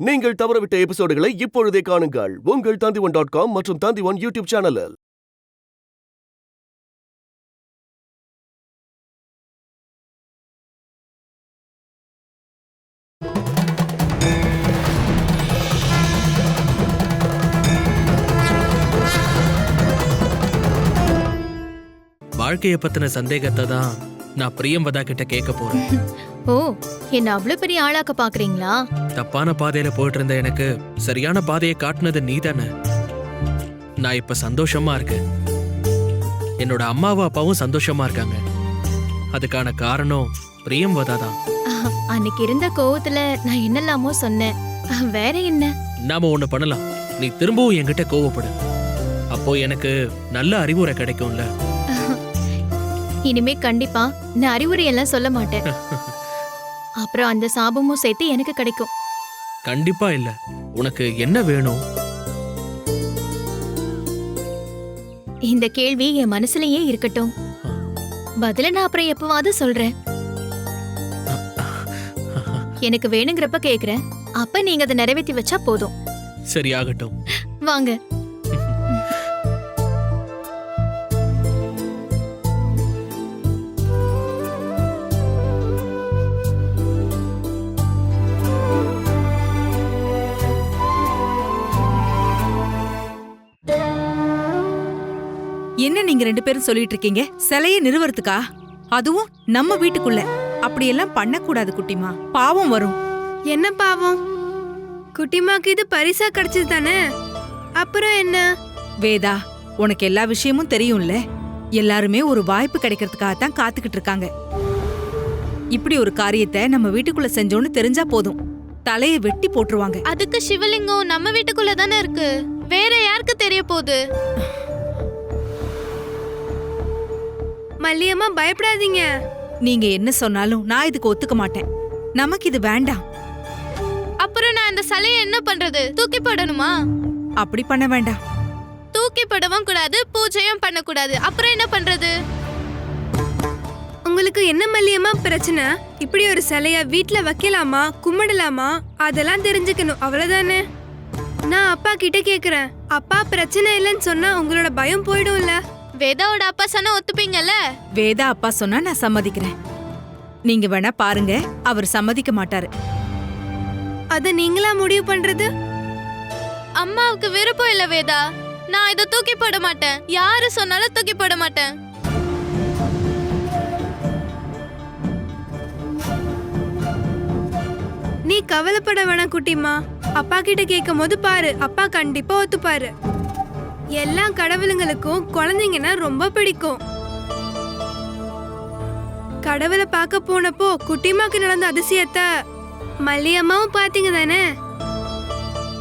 நீங்கள் தவறவிட்ட எபிசோடுகளை இப்பொழுதே காணுங்கள் உங்கள் Tandivan.com மற்றும் Tandivan யூடியூப் சேனலில். வாழ்க்கைய பத்தின சந்தேகத்தை தான் நான் பிரியம்பதா கிட்ட கேட்க போறேன். ஓ, என்ன அவ்வளவு பெரிய ஆளாக்க பாக்குறீங்களா? தப்பான பாதையில போயிட்டு இருந்த எனக்கு சரியான பாதையை காட்டுனது நீதானே. நான் இப்ப சந்தோஷமா இருக்கேன். என்னோட அம்மாவும் அப்பாவும் சந்தோஷமா இருக்காங்க. அதுக்கான காரணம் பிரியம்பதா தான். அன்னைக்கு இருந்த கோவத்துல நான் என்னெல்லாமோ சொன்னேன். வேற என்ன? நாம ஒண்ணு பண்ணலாம். நீ திரும்பவும் என்கிட்ட கோவப்படு. அப்போ எனக்கு நல்ல அறிவுரை கிடைக்கும்ல. இனிமே கண்டிப்பா நான் அறிவுரை எல்லாம் சொல்ல மாட்டேன். அப்புறம் அந்த சாபமும் சேர்த்து எனக்கு கிடைக்கும். கண்டிப்பா இல்ல. உனக்கு என்ன வேணும்? இந்த கேள்வி என் மனசுலயே இருக்கட்டும். பதில நான் அப்புறம் எப்பவாவது சொல்றேன். எனக்கு வேணுங்கிறப்ப கேக்குறேன். அப்ப நீங்க அதை நிறைவேற்றி வச்சா போதும். சரியாகட்டும். வாங்க. என்ன நீங்க 2 பேரும் சொல்லிட்டு இருக்கீங்க? சிலைய நிறுவறதுக்கா? அதுவும் நம்ம வீட்டுக்குள்ள. அப்படியெல்லாம் பண்ணக்கூடாது குட்டிமா, பாவம் வரும். என்ன பாவம்? குட்டிமாக்கு இது பரிசா கிடைச்சது தானே, அப்புறம் என்ன? வேதா, உனக்கு எல்லா விஷயமும் தெரியும்ல. எல்லாருமே ஒரு வாய்ப்பு கிடைக்கிறதுக்காக தான் காத்துக்கிட்டு இருக்காங்க. இப்படி ஒரு காரியத்தை நம்ம வீட்டுக்குள்ள செஞ்சோன்னு தெரிஞ்சா போதும், தலைய வெட்டி போட்டுருவாங்க. அதுக்கு சிவலிங்கம் நம்ம வீட்டுக்குள்ள தானே இருக்கு, வேற யாருக்கு தெரிய போகுது? மல்லியம்மா, பயப்படாதீங்க. நீங்க என்ன சொன்னாலும் நான் இதுக்கு ஒத்துக்க மாட்டேன். நமக்கு இது வேண்டாம். அப்புறம் நான் இந்த சிலையை என்ன பண்றது? தூக்கி போடணுமா? அப்படி பண்ண வேண்டாம். தூக்கி போடவும் கூடாது, பூஜையும் பண்ண கூடாது. அப்புறம் என்ன பண்றது? உங்களுக்கு என்ன மல்லியம்மா பிரச்சனை? இப்படி ஒரு சிலைய வீட்ல வைக்கலாமா, கும்பிடலாமா, அதெல்லாம் தெரிஞ்சுக்கணும், அவ்வளவுதானே. நான் அப்பா கிட்ட கேக்குறேன். அப்பா பிரச்சனை இல்லைன்னு சொன்னா உங்களோட பயம் போயிடும்ல. வேதாவோட அப்பா சொன்னா ஒத்துப்பீங்கல்ல? வேதா அப்பா சொன்னா நான் சம்மதிக்கிறேன். நீங்க வேணா பாருங்க, அவர் சம்மதிக்க மாட்டாரு. அத நீங்களா முடிவு பண்றது? அம்மாவுக்கு விருப்பம் இல்ல வேதா. நான் இதை தூக்கி போட மாட்டேன். யாரு சொன்னாலும் தூக்கி போட மாட்டேன். நீ கவலைப்பட வேணாம் குட்டிமா. அப்பா கிட்ட கேட்கும் போது பாரு, அப்பா கண்டிப்பா ஒத்துப்பாரு. எல்லா கடவுளுங்களுக்கும் குழந்தைங்கன்னா ரொம்ப பிடிக்கும். கடவுளை பார்க்க போனப்போ குட்டிமாக்கு நடந்த அதிசயத்தை மல்லியம்மாவும் பாத்தீங்க தானே.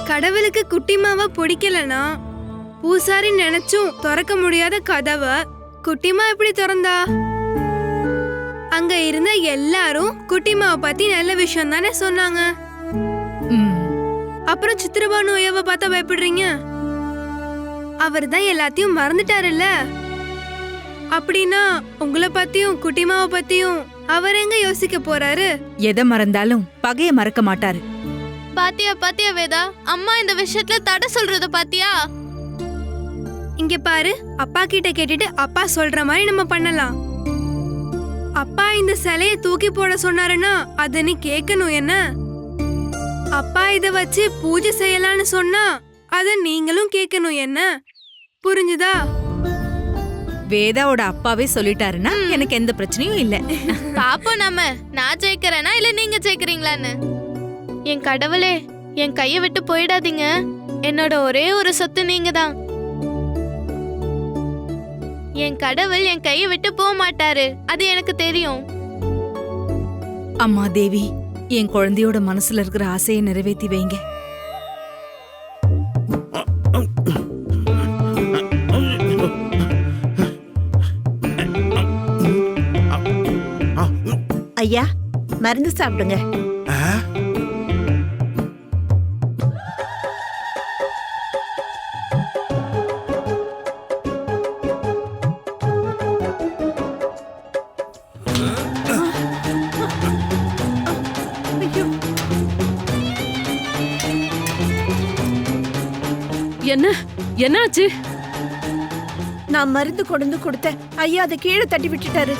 கடவுளுக்கு குட்டிமாவை பிடிக்கலனா பூசாரி நினைச்சும் திறக்க முடியாத கதவை குட்டிமா எப்படி திறந்தா? அங்க இருந்த எல்லாரும் குட்டிமாவை பத்தி நல்ல விஷயம் தானே சொன்னாங்க. அப்புறம் சித்திரபா நோயாவை பார்த்தா பயப்படுறீங்க? அவர் தான் எல்லாத்தையும் மறந்துட்டாருல்ல. அப்படின்னா உங்களை பத்தியும் குட்டிமாவை பத்தியும் அவர் எங்க யோசிக்க போறாரு? எதை மறந்தாலும் பகைய மறக்க மாட்டாரு. பாத்தியா பாத்தியா வேதா, அம்மா இந்த விஷயத்துல தடை சொல்றத பாத்தியா? இங்க பாரு, அப்பா கிட்ட கேட்டுட்டு அப்பா சொல்ற மாதிரி நம்ம பண்ணலாம். அப்பா இந்த சிலைய தூக்கி போட சொன்னாருன்னா அத நீ கேட்கணும். என்ன அப்பா இத வச்சு பூஜை செய்யலான்னு சொன்னா அத நீங்களும் கேட்கணும். என்ன புரிஞ்சுதா? வேதாவோட அப்பாவே சொல்லிட்டாருன்னா எனக்கு எந்த பிரச்சனையும் இல்ல. பாப்போம் நம்ம, நான் ஜெயிக்கிறேனா இல்ல நீங்க ஜெயிக்கிறீங்களான்னு. என் கடவுளே, என் கையை விட்டு போயிடாதீங்க. என்னோட ஒரே ஒரு சொத்து நீங்க தான். என் கடவுள் என் கையை விட்டு போக மாட்டாரு, அது எனக்கு தெரியும். அம்மா தேவி, என் குழந்தையோட மனசுல இருக்கிற ஆசையை நிறைவேற்றி வைங்க. ஐயா, மருந்து சாப்பிடுங்க. என்னாச்சு? நான் மருந்து கொண்டு கொடுத்தேன். ஐயா அதை கீழே தட்டி விட்டுட்டாரு.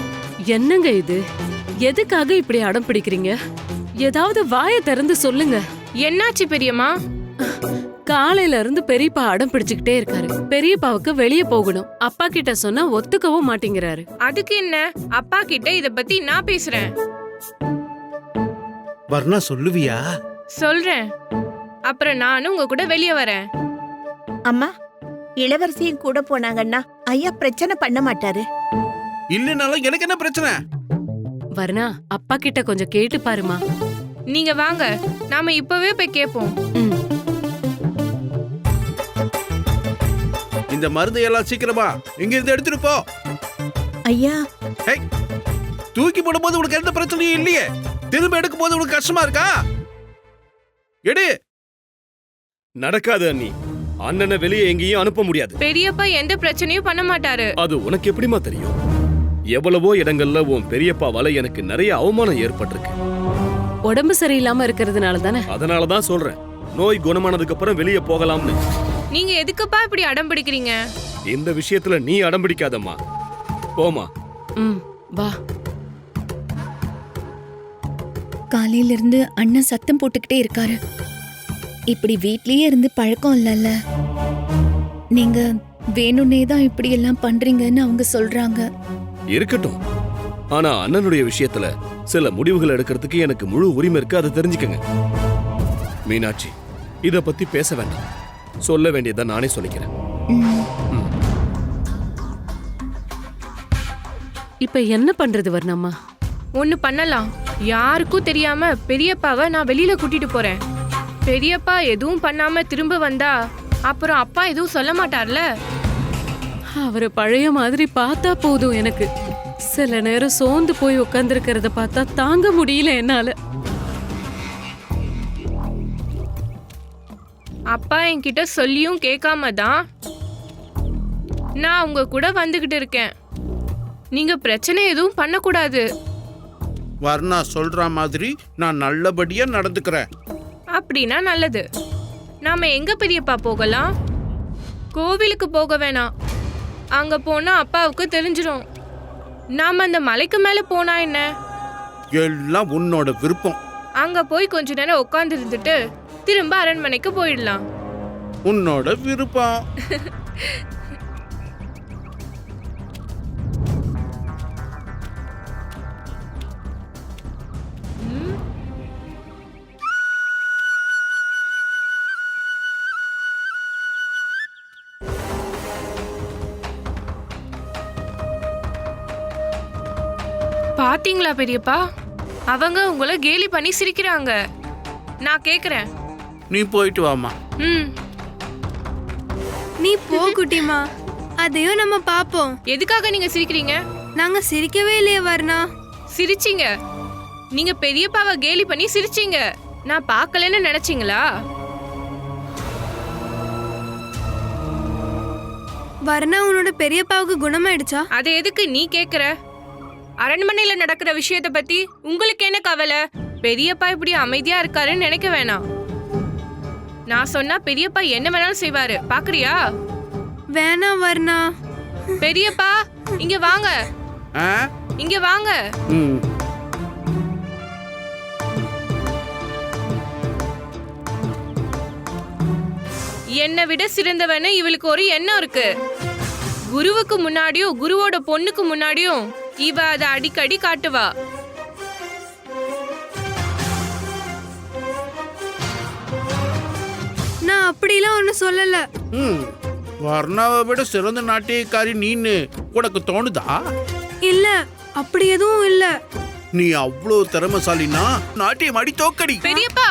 என்னங்க இது? எதுக்காக இப்படி அடம் பிடிக்கிறீங்க? ஏதாவது வாயை திறந்து சொல்லுங்க. என்னாச்சு பெரியம்மா? காலையில இருந்து பெரியப்பா அடம் பிடிச்சுக்கிட்டே இருக்காரு. பெரியப்பாவுக்கு வெளியே போகணும். அப்பா கிட்ட சொன்னா ஒத்துக்கவும் மாட்டேங்கிறாரு. அதுக்கு என்ன? அப்பா கிட்ட இத பத்தி நான் பேசுறேன். வர்ணா சொல்லுவியா? சொல்றேன். அப்புறம் நானும் உங்க கூட வெளியே வரேன். அம்மா, இளவரசியும் கூட போனாங்கன்னா ஐயா பிரச்சனை பண்ண மாட்டாரு. இல்லனாலும் எனக்கு என்ன பிரச்சனை? வர்ணா, அப்பா கிட்ட கொஞ்சம் கேட்டு பாருமா. நீங்க வாங்க, நாம இப்பவே போய் கேட்போம். இந்த மருந்து எல்லாம் சீக்கிரமா இங்க இருந்து எடுத்துட்டு போ. ஐயா, தூக்கி போடும்போது உனக்கு எந்த பிரச்சனையும் இல்லையே. திரும்ப எடுக்கும் போது உனக்கு கஷ்டமா இருக்கா? எடு. நடக்காது அண்ணி. அண்ணனை வெளியே எங்கேயும் அனுப்ப முடியாது. பெரியப்பா எந்த பிரச்சனையும் பண்ண மாட்டாரு. அது உனக்கு எப்படிமா தெரியும்? எவ்வளவோ இடங்கள்ல உன் பெரியப்பாவால எனக்கு நிறைய அவமானம் ஏற்பட்டிருக்கு. உடம்பு சரியில்லாம இருக்கிறதுனால தானே? அதனாலதான் சொல்றேன், நோய் குணமானதுக்கு அப்புறம் வெளியே போகலாம்னு. நீங்க எதுக்குப்பா இப்படி அடம் பிடிக்கிறீங்க? இந்த விஷயத்துல நீ அடம் பிடிக்காதம்மா. போமா. வா. காலையில இருந்து அண்ணன் சத்தம் போட்டுக்கிட்டே இருக்காரு. இப்படி வீட்லயே இருந்து பழக்கம் இல்லைல்ல. நீங்க வேணும்னே தான் இப்படி எல்லாம் பண்றீங்கன்னு அவங்க சொல்றாங்க. இருக்கட்டும். ஆனா அண்ணனுடைய விஷயத்துல சில முடிவுகள் எடுக்கிறதுக்கு எனக்கு முழு உரிமை இருக்கு, அதை தெரிஞ்சுக்கங்க. மீனாட்சி, இத பத்தி பேச வேண்டாம். சொல்ல வேண்டியதை நானே சொல்லிக்கிறேன். இப்ப என்ன பண்றது வர்ணம்மா? ஒண்ணு பண்ணலாம். யாருக்கும் தெரியாம பெரியப்பாவை நான் வெளியில கூட்டிட்டு போறேன். பெரியப்பா எதுவும் பண்ணாம திரும்ப வந்தா அப்புறம் அப்பா எதுவும் சொல்ல மாட்டார்ல. அவரை பழைய மாதிரி பார்த்தா போதும் எனக்கு. சில நேரம் சோர்ந்து போய் உட்கார்ந்திருக்கிறத பார்த்தா தாங்க முடியல என்னால. அப்பா என்கிட்ட சொல்லியும் கேட்காம தான் நான் உங்க கூட வந்துகிட்டு இருக்கேன். நீங்க பிரச்சனை எதுவும் பண்ணக்கூடாது. வர்ணா சொல்ற மாதிரி நான் நல்லபடியா நடந்துக்கிறேன். அப்படின்னா நல்லது. நாம எங்க பெரியப்பா போகலாம்? கோவிலுக்கு போக வேணாம். அங்க போனா அப்பாவுக்கு தெரிஞ்சிடும். நாம அந்த மலைக்கு மேல போனா என்ன? எல்லாம் உன்னோட விருப்பம். அங்க போய் கொஞ்ச நேரம் உட்கார்ந்து இருந்துட்டு திரும்ப அரண்மனைக்கு போயிடலாம். உன்னோட விருப்பம். பாத்தீங்களா பெரியப்பா? அவங்க உங்களை கேலி பண்ணி சிரிக்கிறாங்க. நான் கேக்குறேன். நீ போயிட்டு வாமா. நீ போ குட்டிமா, அதையும் நம்ம பாப்போம். எதுக்காக நீங்க சிரிக்கிறீங்க? நாங்க சிரிக்கவே இல்லையே வர்ணா. சிரிச்சீங்க. நீங்க பெரியப்பாவை கேலி பண்ணி சிரிச்சீங்க. நான் பார்க்கலன்னு நினைச்சீங்களா? வர்ணா, உன்னோட பெரியப்பாவுக்கு குணமாயிடுச்சா? அதை எதுக்கு நீ கேக்குற? அரண்மனையில நடக்கிற விஷயத்தை பத்தி உங்களுக்கு என்ன கவலை? பெரியப்பா இப்படி அமைதியா இருக்காருன்னு நினைக்க வேணாம். நான் சொன்னா பெரியப்பா என்ன வேணாலும் செய்வாரு. பாக்குறியா? வேணாம் வர்ணா. பெரியப்பா இங்க வாங்க. இங்க வாங்க. என்னை விட சிறந்தவன இவளுக்கு ஒரு எண்ணம் இருக்கு. குருவுக்கு முன்னாடியும் குருவோட பொண்ணுக்கு முன்னாடியும் இவ அதை அடிக்கடி காட்டுவா. நான் அப்படிலாம் ஒண்ணு சொல்லல. வர்ணாவை விட சிறந்த நாட்டியக்காரி நீன்னு உனக்கு தோணுதா? இல்ல, அப்படி எதுவும் இல்ல. நீ அவ்வளவு திறமைசாலினா நாட்டியம் அடி தோக்கடி. பெரியப்பா,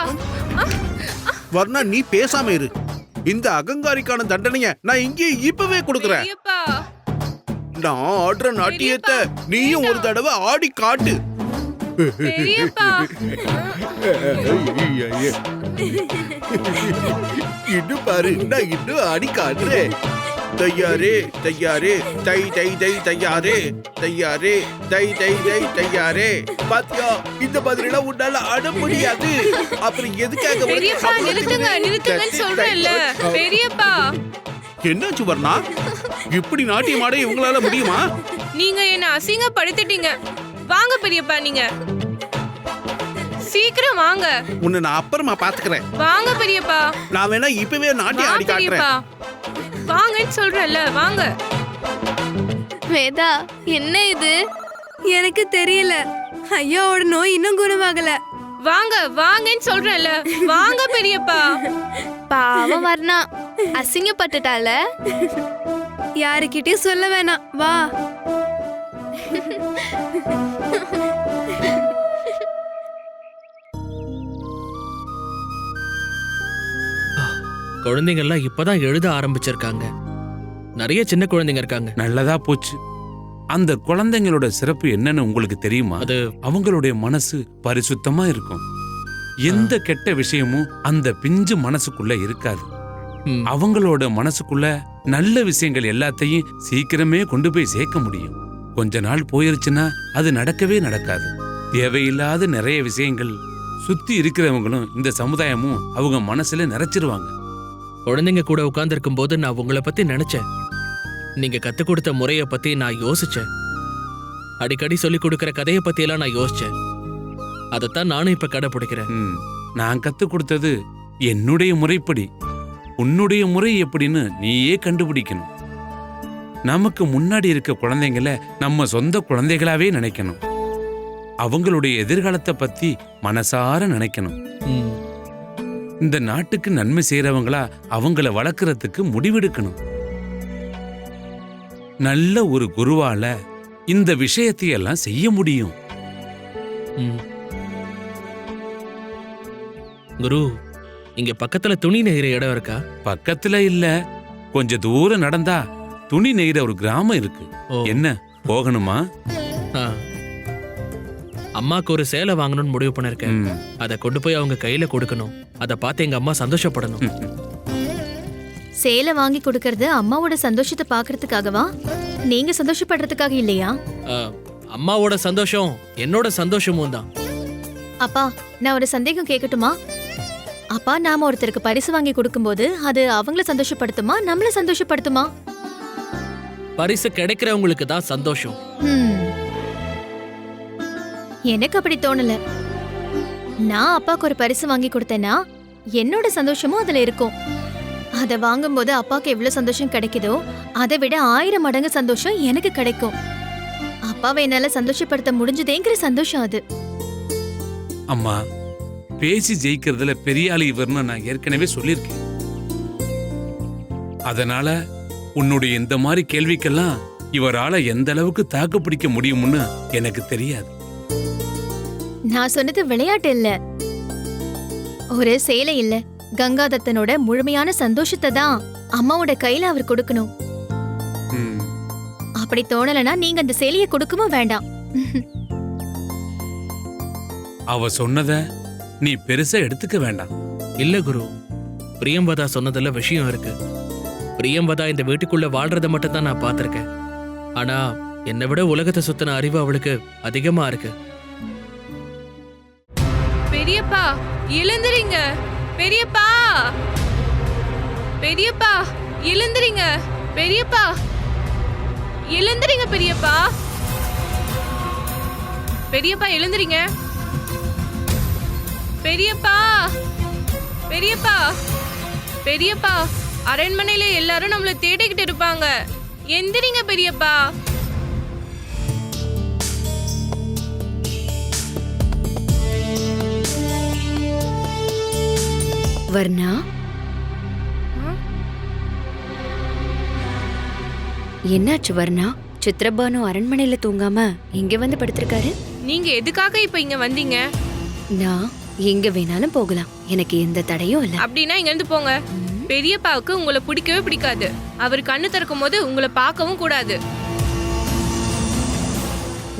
வர்ணா நீ பேசாம இரு. இந்த அகங்காரிக்கான தண்டனைய நான் இங்கே இப்பவே கொடுக்கறேன். பெரியப்பா, நான் ஆடுற நாட்டியத்தை நீயும் ஒரு தடவை ஆடி காட்டு. பெரியப்பா. இன்னும் பாரு, நான் இன்னும் ஆடி காட்டுறேன். தையாரே தையாரே தை தை தை தையாரே தையாரே தை தை தை தையாரே. பாத்தியா, இந்த மாதிரி எல்லாம் உன்னால ஆட முடியாது. அப்புறம் எதுக்காக? பெரியப்பா நிறுத்துங்க, நிறுத்துங்கன்னு சொல்றேன்ல. பெரியப்பா என்னாச்சு வர்ணா? இப்படி நாட்டியம் ஆட இவங்களால முடியுமா? நீங்க என்ன அசிங்கப்படுத்திட்டீங்க. வாங்க பெரியப்பா, நீங்க சீக்கிரம் வாங்க. உன்னை நான் அப்புறமா பாத்துக்கிறேன். வாங்க பெரியப்பா. நான் வேணா இப்பவே நாட்டியம் ஆடி காட்டுறேன். வாங்கன்னு சொல்றேன்ல, வாங்க. வேதா, என்ன இது? எனக்கு தெரியல. ஐயாவோட நோய் இன்னும் குணமாகல. வாங்க வாங்கன்னு சொல்றேன்ல, வாங்க பெரியப்பா. பாவம் வர்ணா, அசிங்கப்பட்டுட்டால. யாருக்கிட்டயும் சொல்ல வேணாம், வா. குழந்தைங்கள்லாம் இப்பதான் எழுத ஆரம்பிச்சிருக்காங்க. நிறைய சின்ன குழந்தைங்க இருக்காங்க. நல்லதா போச்சு. அந்த குழந்தைங்களோட சிறப்பு என்னன்னு உங்களுக்கு தெரியுமா? அது அவங்களுடைய மனசு பரிசுத்தமா இருக்கும். எந்த கெட்ட விஷயமும் அந்த பிஞ்சு மனசுக்குள்ள இருக்காது. ம், அவங்களோட மனசுக்குள்ள நல்ல விஷயங்கள் எல்லாத்தையும் சீக்கிரமே கொண்டு போய் சேர்க்க முடியும். கொஞ்ச நாள் போயிருச்சுன்னா அது நடக்கவே நடக்காது. தேவையில்லாத நிறைய விஷயங்கள் சுத்தி இருக்கிறவங்களும் இந்த சமுதாயமும் அவங்க மனசுல நிறைச்சிருவாங்க. குழந்தைங்க கூட உட்கார்ந்துருக்கும் போது நான் உங்களை பத்தி நினைச்சேன். நீங்க கத்துக் கொடுத்த முறைய பத்தி நான் யோசிச்சேன். அடிக்கடி சொல்லிக் கொடுக்கிற கதையை பத்தி எல்லாம் நான் யோசிச்சேன். அதைத்தான் நானும் இப்ப கடைபிடிக்கிறேன். நான் கத்துக் கொடுத்தது என்னுடைய முறைப்படி. உன்னுடைய முறை எப்படின்னு நீயே கண்டுபிடிக்கணும். நமக்கு முன்னாடி இருக்க குழந்தைங்கள நம்ம சொந்த குழந்தைகளாவே நினைக்கணும். அவங்களுடைய எதிர்காலத்தை பத்தி மனசார நினைக்கணும். ம், இந்த நாட்டுக்கு நன்மை செய்யறவங்களா அவங்கள வளர்க்கறதுக்கு முடிவெடுக்கணும். நல்ல ஒரு குருவால இந்த விஷயத்தையெல்லாம் செய்ய முடியும். ம். குரு, இங்க பக்கத்துல துணி நெய்கிற இடம் இருக்கா? பக்கத்துல இல்ல, கொஞ்ச தூரம் நடந்தா துணி நெய்கிற ஒரு கிராமம் இருக்கு. ஓ. என்ன, போகணுமா? ஆ. அம்மாக்கு ஒரு சேலை வாங்கணும்னு முடிவு பண்ணிருக்கேன். ம். அதை கொண்டு போய் அவங்க கையில கொடுக்கணும். அதை பார்த்து எங்க அம்மா சந்தோஷப்படணும். சேலை வாங்கி கொடுக்கறது அம்மாவோட சந்தோஷத்தை பாக்குறதுக்காகவா? நீங்க சந்தோஷப்படுறதுக்காக இல்லையா? ஆ, அம்மாவோட சந்தோஷம் என்னோட சந்தோஷமும் தான். அப்பா, நான் ஒரு சந்தேகம் கேட்கட்டுமா? அப்பா, நாம ஒருத்தருக்கு பரிசு வாங்கி கொடுக்கும்போது அது அவங்கள சந்தோஷப்படுத்துமா, நம்மள சந்தோஷப்படுத்துமா? பரிசு கிடைக்கிறவங்களுக்கு தான் சந்தோஷம். எனக்கு அப்படி தோணல. நான் அப்பாக்கு ஒரு பரிசு வாங்கி கொடுத்தேன்னா என்னோட சந்தோஷமும் அதுல இருக்கும். அதை வாங்கும்போது அப்பாக்கு எவ்வளவு சந்தோஷம் கிடைக்குதோ அதை விட 1000 மடங்கு சந்தோஷம் எனக்கு கிடைக்கும். அப்பாவை என்னால சந்தோஷப்படுத்த முடிஞ்சதேங்கிற சந்தோஷம் அது. அம்மா, பேசி ஜெயிக்கிறதுல பெரிய ஆளு இவர்னு நான் ஏற்கனவே சொல்லியிருக்கேன். அதனால உன்னுடைய இந்த மாதிரி கேள்விக்கெல்லாம் இவரால எந்த அளவுக்கு தாக்கு பிடிக்க முடியும்னு எனக்கு தெரியாது. நான் சொன்னது விளையாட்டு இல்ல, ஒரு சேலை இல்ல, கங்காதத்தனோட முழுமையான சந்தோஷத்தை தான் அம்மாவோட கையில அவர் கொடுக்கணும். ம். அப்படி தோணலனா நீங்க அந்த சேலையை கொடுக்கவும் வேண்டாம். அவ சொன்னத நீ பெருசா எடுத்துக்க வேண்டாம். இல்ல குரு, பிரியம்பதா சொன்னதுல விஷயம் இருக்கு. பிரியம்பதா இந்த வீட்டுக்குள்ள வாழ்றத மட்டும் தான் நான் பார்த்திருக்கேன். ஆனா என்னை விட உலகத்தை சுத்தின அறிவு அவளுக்கு அதிகமா இருக்கு. பெரியப்பா, எழுந்திரீங்க. பெரியப்பா, பெரியப்பா, எழுந்திரீங்க. பெரியப்பா, எழுந்திரீங்க. பெரியப்பா, பெரியப்பா, எழுந்திரீங்க. பெரியப்பா, பெரியப்பா, பெரியப்பா, அரண்மனையில எல்லாரும் நம்மள தேடிக்கிட்டு இருப்பாங்க. எந்திரிங்க பெரியப்பா. வர்ணா, என்னாச்சு வர்ணா? சித்ரபானு அரண்மனையில தூங்காம இங்க வந்து படுத்திருக்காரு. நீங்க எதுக்காக இப்ப இங்க வந்தீங்க? நான் எங்க வேணாலும் போகலாம், எனக்கு எந்த தடையும் இல்ல. அப்படின்னா இங்க இருந்து போங்க. பெரியப்பாவுக்கு உங்களை பிடிக்கவே பிடிக்காது. அவர் கண்ணு திறக்கும் போது உங்களை பார்க்கவும் கூடாது.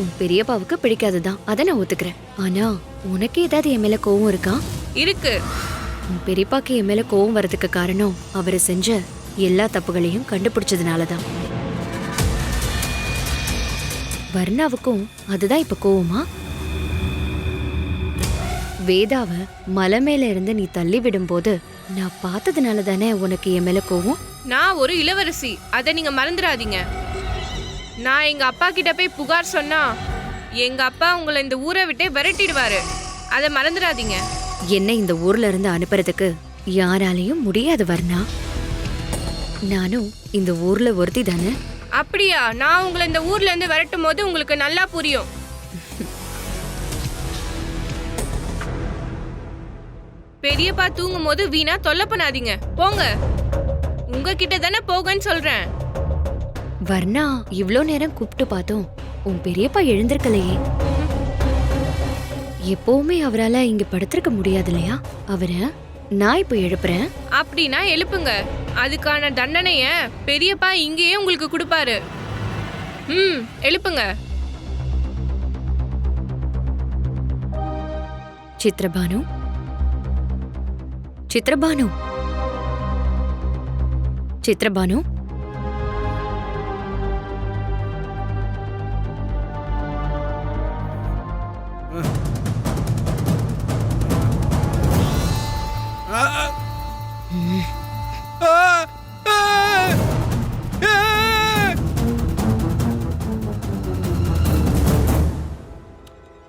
உன் பெரியப்பாவுக்கு பிடிக்காதுதான், அதை நான் ஒத்துக்கிறேன். ஆனா உனக்கு ஏதாவது என் மேல கோவம் இருக்கா? இருக்கு. உன் பெரியப்பாக்கு என் மேல கோவம் வர்றதுக்கு காரணம் அவரு செஞ்ச எல்லா தப்புகளையும் கண்டுபிடிச்சதுனாலதான். வர்ணாவுக்கும் அதுதான் இப்ப கோவமா? வேதாவ மலை மேல இருந்து நீ தள்ளி விடும்போது நான் பார்த்ததுனால தானே உனக்கு என் மேல கோவம்? நான் ஒரு இளவரசி, அதை நீங்க மறந்துடாதீங்க. நான் எங்க அப்பா கிட்ட போய் புகார் சொன்னா எங்க அப்பா உங்களை இந்த ஊரை விட்டே விரட்டிடுவாரு. அதை மறந்துடாதீங்க. என்ன இந்த ஊர்ல இருந்து அனுப்புறதுக்கு யாராலையும் முடியாது வர்ணா. நானும் இந்த ஊர்ல ஒருத்தி தானே. அப்படியா? நான் உங்களை இந்த ஊர்ல இருந்து விரட்டும் போது உங்களுக்கு நல்லா புரியும். பெரியப்பா தூங்கும் போது வீணா தொல்லை பண்ணாதீங்க. போங்க, உங்ககிட்ட தானே போகன்னு சொல்றேன். வர்ணா, இவ்ளோ நேரம் கூப்பிட்டு பார்த்தோம், உன் பெரியப்பா எழுந்திருக்கலையே. எப்பவுமே அவரால இங்க படுத்திருக்க முடியாது இல்லையா? அவரை நான் இப்ப எழுப்புறேன். அப்படின்னா எழுப்புங்க. அதுக்கான தண்டனைய பெரியப்பா இங்கேயே உங்களுக்கு கொடுப்பாரு. எழுப்புங்க. சித்ரபானு, சித்ரபானு, சித்ரபானு.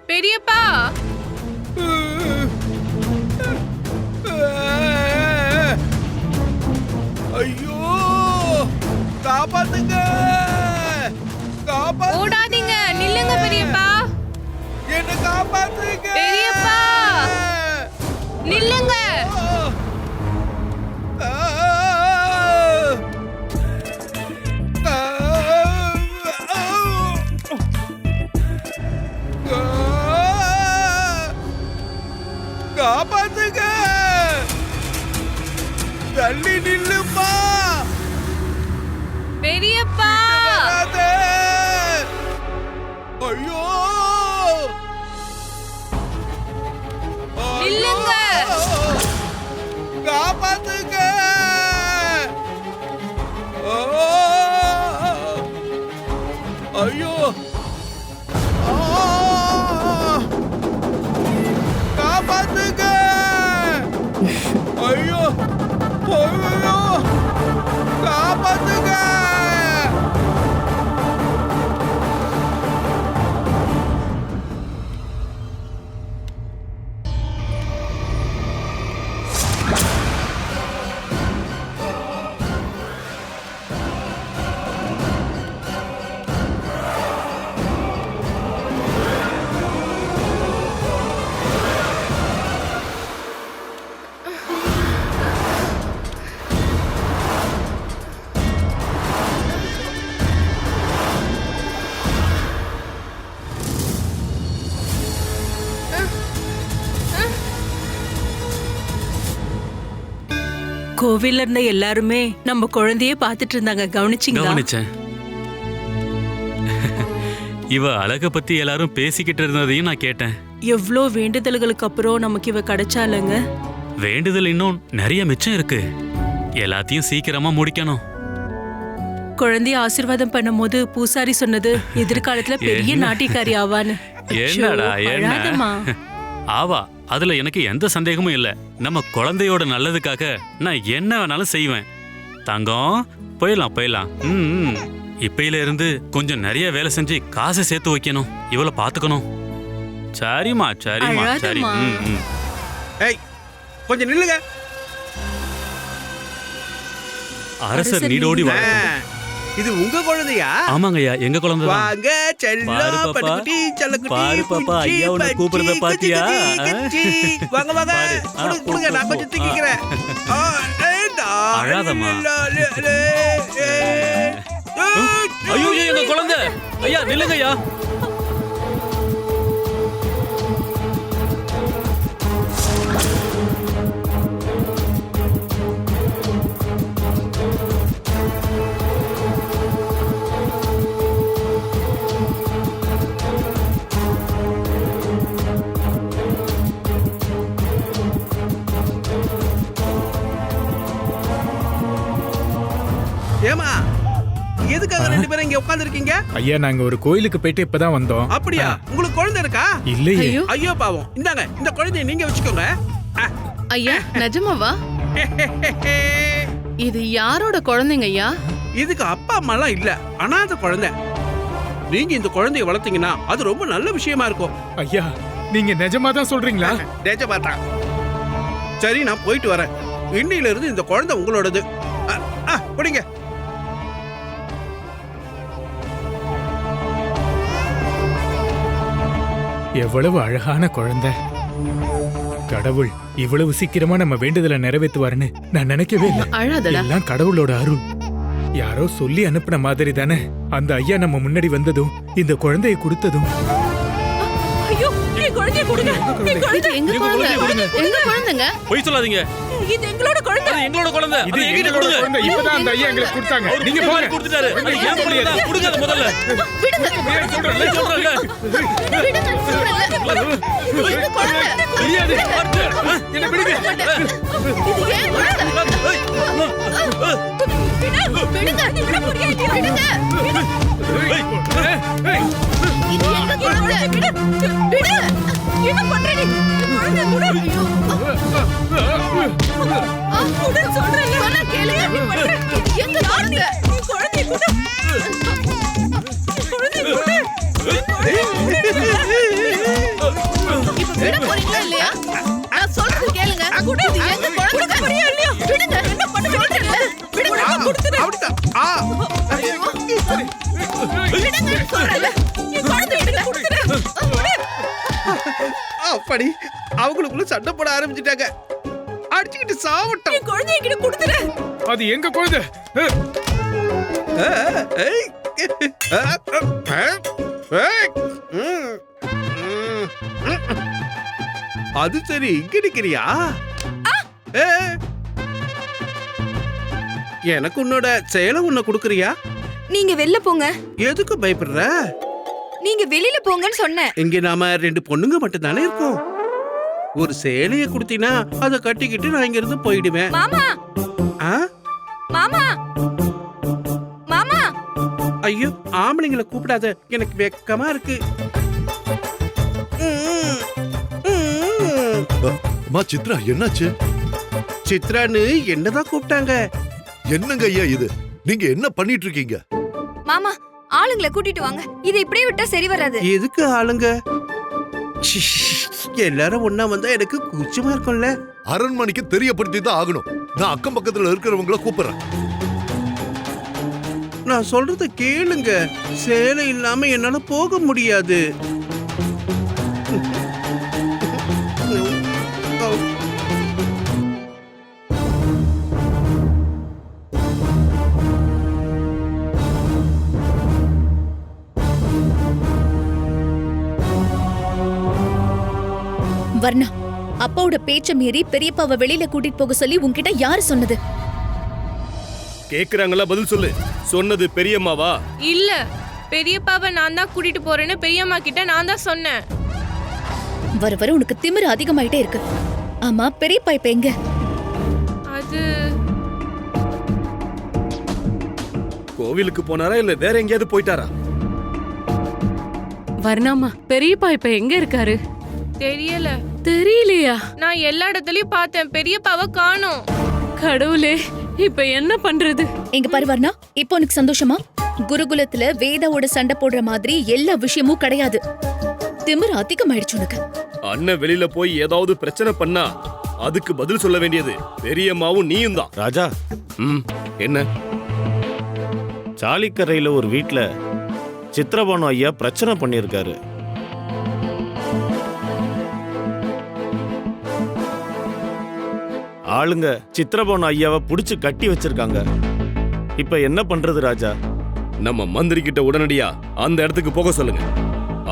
பெரியப்பா, ஐயோ, காப்பாத்துங்க, காப்பாத்துங்க. ஓடாதீங்க, நில்லுங்க பெரியப்பா. என்ன காப்பாத்துங்க பெரியப்பா, நில்லுங்க. காப்பாத்துங்க, தள்ளி நில்லுமா. பெரியப்பா, ஐயோ, நில்லுங்க. காப்பாத்துங்க. ஐயோ, காப்பாத்துங்க. ஐயோ, ஐயோ, காப்பாத்துங்க. கோவில்ல இருந்த எல்லாருமே நம்ம குழந்தையே பார்த்துட்டு இருந்தாங்க. கவனிச்சிங்களா? கவனிச்சேன். இவ அழக பத்தி எல்லாரும் பேசிக்கிட்டு இருந்ததையும் நான் கேட்டேன். எவ்வளோ வேண்டுதல்களுக்கு அப்புறம் நமக்கு இவ கிடைச்சாலங்க. வேண்டுதல் இன்னும் நிறைய மிச்சம் இருக்கு. எல்லாத்தையும் சீக்கிரமா முடிக்கணும். குழந்தைய ஆசீர்வாதம் பண்ணும்போது பூசாரி சொன்னது எதிர்காலத்துல பெரிய நாட்டியக்காரி ஆவான்னு. என்னடா என்ன அழாதம்மா. ஆவா, அதுல எனக்கு எந்த சந்தேகமும் இல்ல. நம்ம குழந்தையோட நல்லதுக்காக நான் என்ன வேணாலும் செய்வேன். தங்கம், போயிடலாம் போயிடலாம். இப்பையில இருந்து கொஞ்சம் நிறைய வேலை செஞ்சு காசை சேர்த்து வைக்கணும். இவளை பாத்துக்கணும். சரிம்மா சரிம்மா சரி. ஏய், கொஞ்சம் நில்லுங்க. அரசர் நீடோடி வர. இது உங்க குழந்தையா? ஆமாங்கய்யா, எங்க குழந்தை. வாங்க செல்லம், பட்டுக்குட்டி, செல்லக்குட்டி. பாரு பாப்பா, ஐயா உன்னை கூப்பிடுறத பாத்தியா? வாங்க வாங்க, கொடுங்க, நான் கொஞ்சம் தூக்கிக்கிறேன். அழாதம்மா. ஐயோ, எங்க குழந்தை. ஐயா நில்லுங்க ஐயா. ஏமா, எதுக்காக ரெண்டு பேரும் இங்க உட்கார்ந்து இருக்கீங்க? ஐயா, நாங்க ஒரு கோயிலுக்கு போயிட்டு இப்பதான் வந்தோம். அப்படியா? உங்களுக்கு குழந்தை இருக்கா? இல்லையே. ஐயோ பாவம். இந்தாங்க, இந்த குழந்தையை நீங்க வச்சுக்கோங்க. ஐயா, நிஜமாவா? இது யாரோட குழந்தைங்க ஐயா? இதுக்கு அப்பா அம்மாலாம் இல்ல, அனாதை குழந்தை. நீங்க இந்த குழந்தைய வளர்த்தீங்கன்னா அது ரொம்ப நல்ல விஷயமா இருக்கும். ஐயா, நீங்க நிஜமா தான் சொல்றீங்களா? நிஜமா தான். சரி, நான் போயிட்டு வரேன். இன்னையில இருந்து இந்த குழந்தை உங்களோடது. பிடிங்க. எவ்வளவு அழகான குழந்தை. கடவுள் இவ்வளவு சீக்கிரமா நம்ம வேண்டுதலை நிறைவேற்றுவாருன்னு நான் நினைக்கவே இல்லை. அழாதடா. எல்லாம் கடவுளோட அருள். யாரோ சொல்லி அனுப்பின மாதிரி தானே அந்த ஐயா நம்ம முன்னாடி வந்ததும் இந்த குழந்தையை கொடுத்ததும். ஐயோ, என் குழந்தைய கொடுங்க. இது எங்க குழந்தை? எங்க குழந்தைங்க? போய் சொல்லாதீங்க. இது எங்களோட குழந்தை. அது எங்களோட குழந்தை. இது எங்களோட குழந்தை. இப்பதான் அந்த ஐயா எங்களுக்கு கொடுத்தாங்க. நீங்க போங்க. கொடுத்துட்டாரு. அது ஏன் குழந்தை? கொடுங்க அது முதல்ல. விடுங்க. சொல்றேன் சொல்றேன்ல. விடுங்க சொல்றேன்ல. எங்க குழந்தை? தெரியாது. என்ன விடுங்க. இது ஏன் குழந்தை? விடுங்க. விட முடியாது. விடுங்க. இது எங்க குழந்தை? விடு. விடு. என்ன பண்ற நீ? குழந்தை குடு. குடு சொல்றேன். சொன்னா கேளுங்க. எங்க குழந்தை? குழந்தை குடு. குழந்தை குடு. இப்ப விட போறீங்களா இல்லையா? நான் சொல்றது கேளுங்க. இது எங்க குழந்தை? விடுங்க. என்ன பண்ண சொல்றேன்ல? விடுங்க. கொடுத்துடு. விடுங்க சொல்றேன்ல. குழந்தை விடுங்க. கொடுத்துடு. அப்படி அவங்களுக்குள்ள சண்டை போட ஆரம்பிச்சிட்டாங்க. அடிச்சுக்கிட்டு சாவட்டும். குழந்தைய கிட்ட கொடுத்துடு. அது எங்க குழந்தை? அது சரி, இங்க நிக்கிறியா? எனக்கு உன்னோட செயலை உன்னை கொடுக்கறியா? நீங்க வெளில போங்க. எதுக்கு பயப்படுற? நீங்க வெளியில போங்கன்னு சொன்னேன். இங்க நாம 2 பொண்ணுங்க மட்டும் தானே இருக்கோம். ஒரு சேலைய குடுத்தினா அதை கட்டிக்கிட்டு நான் இங்க இருந்து போயிடுவேன். மாமா, மாமா, மாமா. ஐயோ, ஆம்பளைங்களை கூப்பிடாத, எனக்கு வெக்கமா இருக்கு. சித்ரா, என்னாச்சு? சித்ரான்னு என்னதான் கூப்பிட்டாங்க. என்னங்க ஐயா இது? நீங்க என்ன பண்ணிட்டு இருக்கீங்க? மாமா, ஆளுங்களை கூட்டிட்டு வாங்க. இதை இப்படியே விட்டா சரி வராது. எதுக்கு ஆளுங்க? எல்லாரும் ஒண்ணா வந்தா எனக்கு கூச்சமா இருக்கும்ல. அரண்மனைக்கு தெரியப்படுத்தி தான் ஆகணும். நான் அக்கம் பக்கத்துல இருக்கிறவங்கள கூப்பிடுறேன். நான் சொல்றத கேளுங்க. சேலை இல்லாம என்னால போக முடியாது. வர்ணா, அப்பாவோட பேச்ச மீறி பெரியப்பாவை வெளியில கூட்டிட்டு போக சொல்லி உன்கிட்ட யாரு சொன்னது? கேக்குறாங்களா? பதில் சொல்லு. சொன்னது பெரியம்மாவா? இல்ல, பெரியப்பாவை நான் தான் கூட்டிட்டு போறேன்னு பெரியம்மா கிட்ட நான் தான் சொன்னேன். வர வர உனக்கு திமிரு அதிகமாயிட்டே இருக்கு. ஆமா, பெரியப்பா இப்ப எங்க? அது கோவிலுக்கு போனாரா இல்ல வேற எங்கேயாவது போயிட்டாரா? வர்ணாமா, பெரியப்பா இப்ப எங்க இருக்காரு? தெரியல. தெரியலையா? நான் எல்லா இடத்துலயும் பார்த்தேன், பெரியப்பாவை காணோம். கடவுளே, இப்ப என்ன பண்றது? எங்க பாரு வர்ணா, இப்போ உனக்கு சந்தோஷமா? குருகுலத்துல வேதாவோட சண்டை போடுற மாதிரி எல்லா விஷயமும் கிடையாது. திமிரு அதிகமாயிடுச்சு உனக்கு. அண்ணன் வெளியில போய் ஏதாவது பிரச்சனை பண்ணா அதுக்கு பதில் சொல்ல வேண்டியது பெரியம்மாவும் நீயும் தான். ராஜா, என்ன? சாலிக்கரையில ஒரு வீட்ல சித்ரபானு ஐயா பிரச்சனை பண்ணியிருக்காரு. ஆளுங்க சித்ரபானு ஐயாவை புடிச்சு கட்டி வச்சிருக்காங்க. இப்ப என்ன பண்றது ராஜா? நம்ம மந்திரி கிட்ட உடனடியா அந்த இடத்துக்கு போக சொல்லுங்க.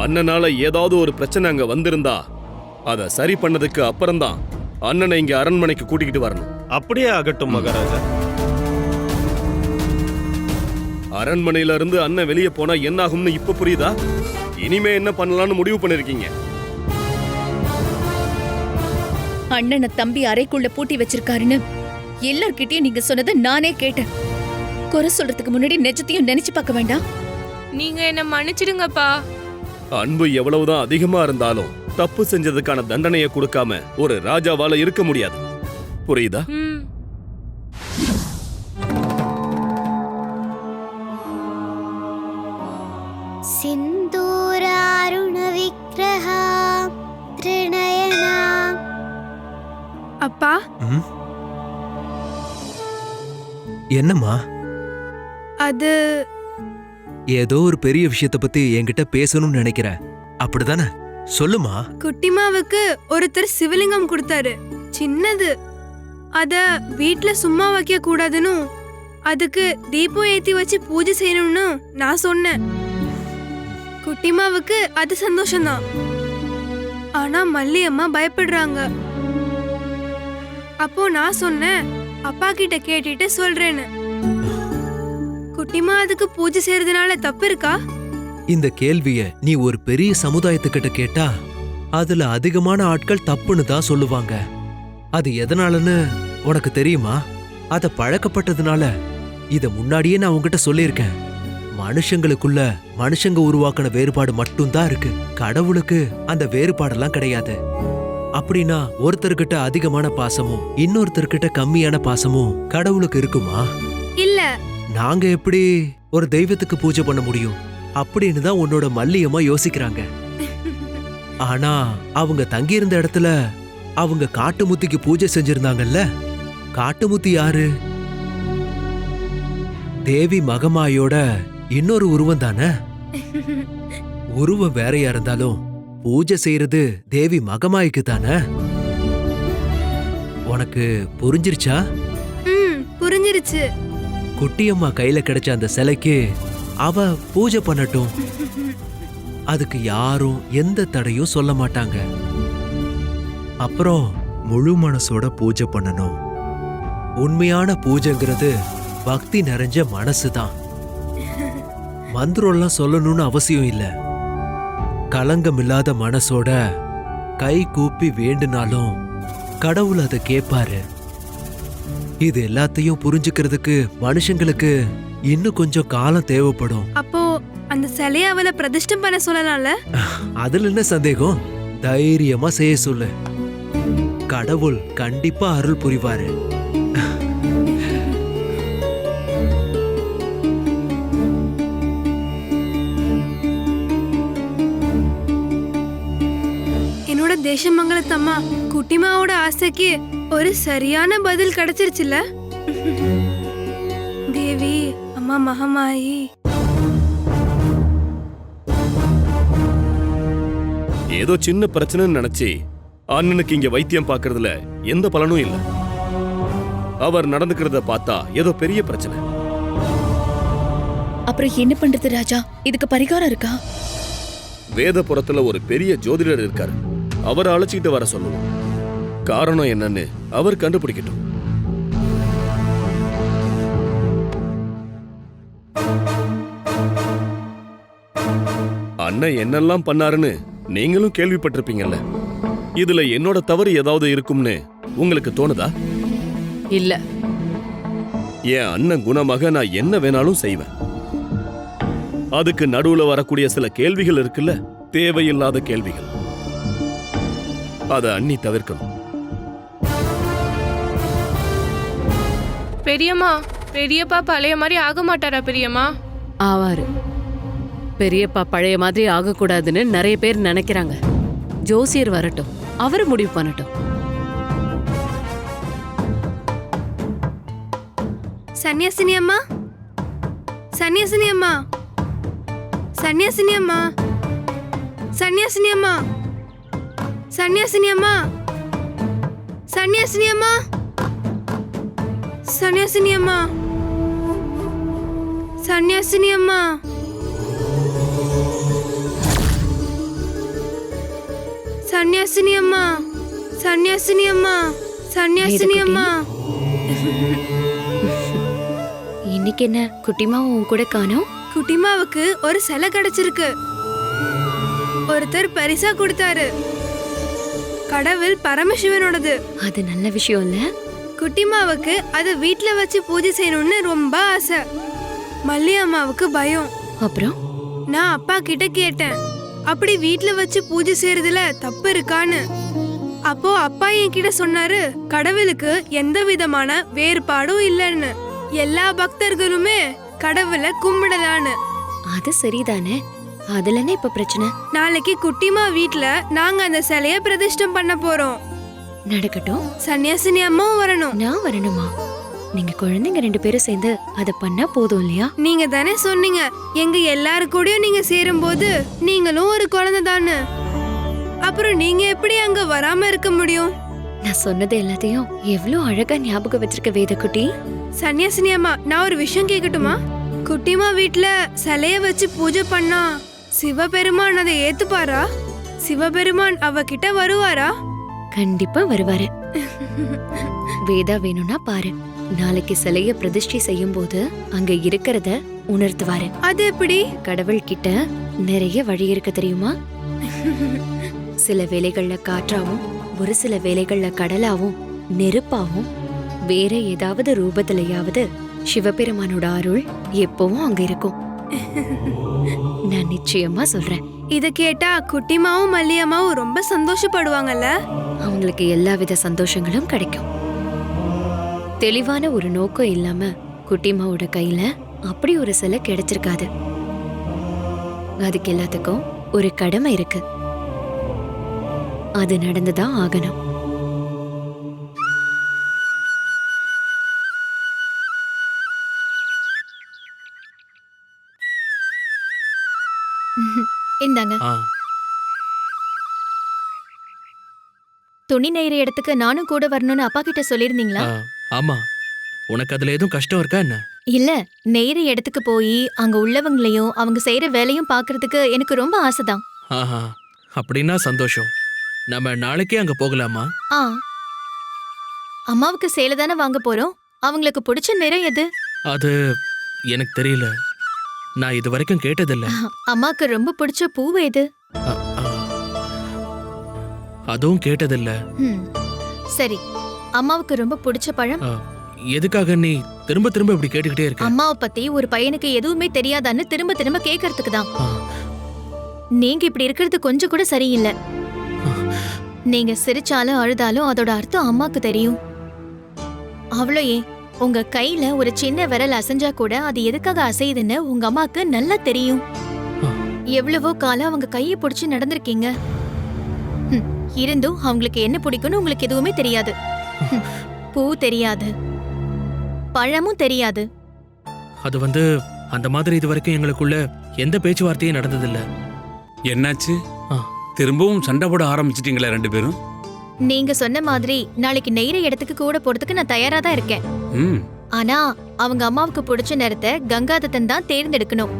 அண்ணனால ஏதாவது ஒரு பிரச்சனை அங்க வந்திருந்தா அத சரி பண்ணதுக்கு அப்புறம்தான் அண்ணனை இங்க அரண்மனைக்கு கூட்டிக்கிட்டு வரணும். அப்படியே ஆகட்டும் மகாராஜா. அரண்மனையில இருந்து அண்ணன் வெளியே போனா என்ன ஆகும்னு இப்ப புரியுதா? இனிமே என்ன பண்ணலாம்னு முடிவு பண்ணிருக்கீங்க? அண்ணனை தம்பி அறைக்குள்ள பூட்டி வச்சிருக்காருன்னு எல்லார்கிட்டயும் நீங்க சொன்னதை நானே கேட்டேன். குறை சொல்றதுக்கு முன்னாடி நிஜத்தையும் நினைச்சு பார்க்க வேண்டாம்? நீங்க என்ன மன்னிச்சிடுங்கப்பா. அன்பு எவ்வளவுதான் அதிகமா இருந்தாலும் தப்பு செஞ்சதுக்கான தண்டனையை கொடுக்காம ஒரு ராஜாவால இருக்க முடியாது. புரியுதா? சிந்தூராருண விக்கிரகா திரிநயனா. அப்பா, என்னம்மா? அது ஏதோ ஒரு பெரிய விஷயத்தை பத்தி என்கிட்ட பேசணும்னு நினைக்கிறேன், அப்படிதானே? சொல்லுமா. குட்டிமாவுக்கு ஒருத்தர் சிவலிங்கம் கொடுத்தாரு, சின்னது. அத வீட்ல சும்மா வைக்க கூடாதுன்னு, அதுக்கு தீபம் ஏத்தி வச்சு பூஜை செய்யணும்னு நான் சொன்னேன். குட்டிமாவுக்கு அது சந்தோஷம்தான். ஆனா மல்லி அம்மா பயப்படுறாங்க. அப்போ நான் சொன்னேன், அப்பா கிட்ட கேட்டுட்டு சொல்றேன்னு. குட்டிமா அதுக்கு பூஜை செய்யறதுனால தப்பு இருக்கா? இந்த கேள்விய நீ ஒரு பெரிய சமுதாயத்துக்கிட்ட கேட்டா அதுல அதிகமான ஆட்கள் தப்புன்னு தான் சொல்லுவாங்க. அது எதனாலன்னு உனக்கு தெரியுமா? அத பழக்கப்பட்டதுனால. இத முன்னாடியே நான் உன்கிட்ட சொல்லியிருக்கேன். மனுஷங்களுக்குள்ள மனுஷங்க உருவாக்கின வேறுபாடு மட்டும்தான் இருக்கு. கடவுளுக்கு அந்த வேறுபாடெல்லாம் கிடையாது. அப்படின்னா ஒருத்தர்கிட்ட அதிகமான பாசமும் இன்னொருத்தர்கிட்ட கம்மியான பாசமும் கடவுளுக்கு இருக்குமா? இல்ல. நாங்க எப்படி ஒரு தெய்வத்துக்கு பூஜை பண்ண முடியும் அப்படின்னு தான் உன்னோட மல்லியம்மா யோசிக்கிறாங்க. ஆனா அவங்க தங்கியிருந்த இடத்துல அவங்க காட்டுமுத்திக்கு பூஜை செஞ்சிருந்தாங்கல்ல. காட்டுமுத்தி யாரு? தேவி மகமாயோட இன்னொரு உருவம் தானே. உருவம் வேறையா இருந்தாலும் பூஜை செய்யறது தேவி மகமாய்க்கு தானே. உனக்கு புரிஞ்சிருச்சா? புரிஞ்சிருச்சு. குட்டியம்மா கையில கிடைச்ச அந்த சிலைக்கு அவ பூஜை பண்ணட்டும். அதுக்கு யாரும் எந்த தடையும் சொல்ல மாட்டாங்க. அப்புறம் முழு மனசோட பூஜை பண்ணணும். உண்மையான பூஜைங்கிறது பக்தி நிறைஞ்ச மனசுதான். மந்திரம்லாம் சொல்லணும்னு அவசியம் இல்ல. கலங்கம் இல்லாத மனசோட கை கூப்பி வேண்டுனாலும் கடவுள் அதை கேட்பாரு. இது எல்லாத்தையும் புரிஞ்சுக்கிறதுக்கு மனுஷங்களுக்கு இன்னும் கொஞ்சம் காலம் தேவைப்படும். அப்போ அந்த சிலைய அவளை பிரதிஷ்டம் பண்ண சொல்லலாம்ல? அதுல என்ன சந்தேகம்? தைரியமா செய்ய சொல்லு. கடவுள் கண்டிப்பா அருள் புரிவாரு. என்னோட தேசமங்கலத்தம்மா குட்டிமாவோட ஆசைக்கு ஒரு சரியான பதில் கிடைச்சிருச்சுல. தேவி அம்மா மகமாயி. ஏதோ சின்ன பிரச்சனைன்னு நினைச்சு அண்ணனுக்கு இங்க வைத்தியம் பார்க்கறதுல எந்த பலனும் இல்ல. அவர் நடந்துக்கிறத பார்த்தா ஏதோ பெரிய பிரச்சனை. அப்புறம் என்ன பண்றது ராஜா? இதுக்கு பரிகாரம் இருக்கா? வேதபுரத்துல ஒரு பெரிய ஜோதிடர் இருக்காரு, அவரை அழைச்சிட்டு வர சொல்லணும். காரணம் என்னன்னு அவர் கண்டுபிடிக்கட்டும். அண்ணன் என்னெல்லாம் பண்ணாருன்னு நீங்களும் கேள்விப்பட்டிருப்பீங்கல்ல. இதுல என்னோட தவறு ஏதாவது இருக்கும்னு உங்களுக்கு தோணுதா? இல்ல. என் அண்ணன் குணமாக நான் என்ன வேணாலும் செய்வேன். அதுக்கு நடுவுல வரக்கூடிய சில கேள்விகள் இருக்குல்ல, தேவையில்லாத கேள்விகள், அத அண்ணி தவிர்க்கணும். பெரியம்மா, பெரியப்பா பழைய மாதிரி ஆக மாட்டாரா பெரியம்மா? ஆவாரு. பெரியப்பா பழைய மாதிரி ஆகக்கூடாதுன்னு நிறைய பேர் நினைக்கிறாங்க. ஜோசியர் வரட்டும், அவரு முடிவு பண்ணட்டும். சன்னியாசினி அம்மா, சன்னியாசினி அம்மா, சன்னியாசினி அம்மா, சன்னியாசினி அம்மா, சன்னியாசினி அம்மா, சன்னியாசினி அம்மா, சன்னியாசினி அம்மா, சன்னியாசினி அம்மா, சன்னியாசினி அம்மா, சன்னியாசினி அம்மா, சன்னியாசினி அம்மா. இன்னைக்கு என்ன குட்டிமா உன் கூட காணோம்? குட்டிமாவுக்கு ஒரு சிலை கிடைச்சிருக்கு. ஒருத்தர் பரிசா கொடுத்தாரு. கடவுள் பரமசிவனோடது. அது நல்ல விஷயம் இல்ல? குட்டிமாவுக்கு அது வீட்ல வச்சு பூஜை செய்யணும்னு ரொம்ப ஆசை. மல்லி அம்மாவுக்கு பயம். அப்புறம் நான் அப்பா கிட்ட கேட்டேன், அப்படி வீட்ல வச்சு பூஜை செய்யறதுல தப்பு இருக்கான்னு. அப்போ அப்பா என்கிட்ட சொன்னாரு, கடவுளுக்கு எந்த விதமான வேறுபாடும் இல்லைன்னு, எல்லா பக்தர்களுமே கடவுளை கும்பிடலான்னு. அது சரிதானே. அதுல என்ன இப்ப பிரச்சனை? நாளைக்கு குட்டிமா வீட்ல நாங்க அந்த சிலைய பிரதிஷ்டம் பண்ண போறோம். நடக்கட்டும். சன்னியாசினி அம்மாவும் வரணும். நான் வரணுமா? நீங்க குழந்தைங்க 2 பேரும் சேர்ந்து அத பண்ணா போதும் இல்லையா? நீங்க தானே சொன்னீங்க எங்க எல்லாரு கூடயும் நீங்க சேரும்போது நீங்களும் ஒரு குழந்தை தானே. அப்புறம் நீங்க எப்படி அங்க வராம இருக்க முடியும்? நான் சொன்னது எல்லாத்தையும் எவ்வளவு அழகா ஞாபகம் வச்சிருக்க வேதக்குட்டி. சன்னியாசினி அம்மா, நான் ஒரு விஷயம் கேட்கட்டுமா? குட்டிமா வீட்ல சிலைய வச்சு பூஜை பண்ணா சிவபெருமான் அதை ஏத்துப்பாரா? சிவபெருமான் அவகிட்ட வருவாரா? கண்டிப்பா வருவாரு. வேதா வேணும்னா பாரு, நாளைக்கு சிலைய பிரதிஷ்டை செய்யும் போது அங்க இருக்கிறத உணர்த்துவாரு. அது எப்படி? கடவுள் கிட்ட நிறைய வழி இருக்கு தெரியுமா? சில வேளைகள்ல காற்றாவும், ஒரு சில வேளைகள்ல கடலாவும், நெருப்பாவும், வேற ஏதாவது ரூபத்திலையாவது சிவபெருமானோட அருள் எப்பவும் அங்க இருக்கும். நான் நிச்சயமா சொல்றேன். இத கேட்டா குட்டிமாவும் மல்லியம்மாவும் ரொம்ப சந்தோஷப்படுவாங்கல்ல? அவங்களுக்கு எல்லாவித சந்தோஷங்களும் கிடைக்கும். தெளிவான ஒரு நோக்கம் இல்லாம குட்டிமாவோட கையில அப்படி ஒரு சிலை கிடைச்சிருக்காது. அதுக்கு எல்லாத்துக்கும் ஒரு கடமை இருக்கு. அது நடந்துதான் ஆகணும். இந்தாங்க. துணி நெய்ற இடத்துக்கு நானும் கூட வரணும்னு அப்பா கிட்ட சொல்லிருந்தீங்களா? ஆமா. உனக்கு அதுல எதுவும் கஷ்டம் இருக்கா என்ன? இல்ல, நெய்ற இடத்துக்கு போய் அங்க உள்ளவங்களையும் அவங்க செய்யற வேலையும் பாக்குறதுக்கு எனக்கு ரொம்ப ஆசைதான். ஆஹா, அப்படின்னா சந்தோஷம். நம்ம நாளைக்கே அங்க போகலாமா? ஆ, அம்மாவுக்கு சேலை தானே வாங்க போறோம். அவங்களுக்கு பிடிச்ச நிறம் எது? அது எனக்கு தெரியல. நான் இது வரைக்கும் கேட்டதில்ல. அம்மாக்கு ரொம்ப பிடிச்ச பூவு எது? அதுவும் கேட்டதில்ல. சரி, அம்மாவுக்கு ரொம்ப பிடிச்ச பழம்? எதுக்காக நீ திரும்ப திரும்ப இப்படி கேட்டுக்கிட்டே இருக்க? அம்மாவை பத்தி ஒரு பையனுக்கு எதுவுமே தெரியாதான்னு திரும்ப திரும்ப கேட்கறதுக்கு தான். நீங்க இப்படி இருக்கிறது கொஞ்சம் கூட சரியில்லை. நீங்க சிரிச்சாலும் அழுதாலும் அதோட அர்த்தம் அம்மாக்கு தெரியும். அவ்வளோ ஏன், உங்க கையில ஒரு சின்ன விரல் அசைஞ்சா கூட அது எதுக்காக அசையுதுன்னு உங்க அம்மாக்கு நல்லா தெரியும். எவ்வளவோ காலம் அவங்க கையை பிடிச்சு நடந்திருக்கீங்க. இருந்தும் அவங்களுக்கு என்ன பிடிக்கும்னு உங்களுக்கு எதுவுமே தெரியாது. பூ தெரியாது, பழமும் தெரியாது. அது அந்த மாதிரி இது வரைக்கும் எங்களுக்குள்ள எந்த பேச்சுவார்த்தையும் நடந்ததில்ல. என்னாச்சு? திரும்பவும் சண்டை போட ஆரம்பிச்சிட்டீங்களா 2 பேரும்? நீங்க சொன்ன மாதிரி நாளைக்கு நெய்ற இடத்துக்கு கூட போறதுக்கு நான் தயாரா தான் இருக்கேன். ஆனா அவங்க அம்மாவுக்கு பிடிச்ச நேரத்தை கங்காதத்தன் தான் தேர்ந்தெடுக்கணும்.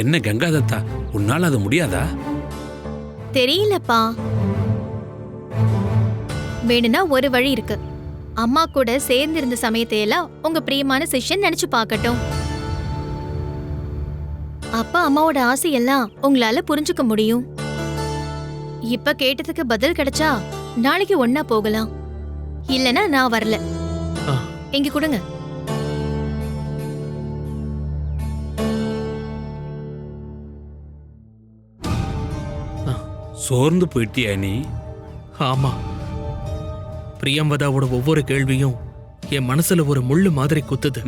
என்ன கங்காதத்தா, உன்னால அது முடியாதா? தெரியலப்பா. வேணும்னா ஒரு வழி இருக்கு. அம்மா கூட சேர்ந்து இருந்த சமயத்தையெல்லாம் உங்க பிரியமான சிஷ்யன் நினைச்சு பார்க்கட்டும். அப்பா அம்மாவோட ஆசையெல்லாம் உங்களால புரிஞ்சுக்க முடியும். இப்ப கேட்டதுக்கு பதில் கிடைச்சா நாளைக்கு ஒன்னா போகலாம். இல்லனா நான் வரல. இங்க கொடுங்க. சோர்ந்து போயிட்டியா நீ? ஆமா. பிரியம்பதாவோட ஒவ்வொரு கேள்வியும் என் மனசுல ஒரு முள்ளு மாதிரி குத்துது.